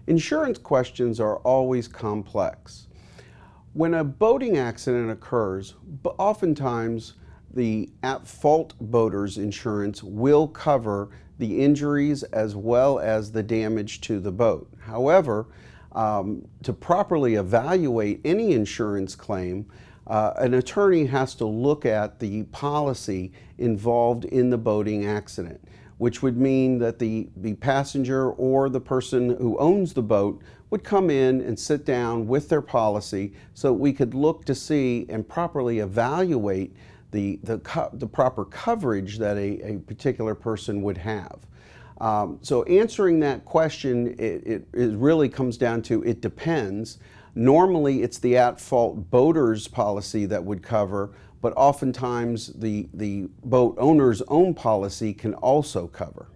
Insurance questions are always complex. When a boating accident occurs, oftentimes the at-fault boater's insurance will cover the injuries as well as the damage to the boat. However, to properly evaluate any insurance claim, an attorney has to look at the policy involved in the boating accident, which would mean that the passenger or the person who owns the boat would come in and sit down with their policy so we could look to see and properly evaluate the proper coverage that a particular person would have. So answering that question, it really comes down to it depends. Normally it's the at-fault boater's policy that would cover, but oftentimes the boat owner's own policy can also cover.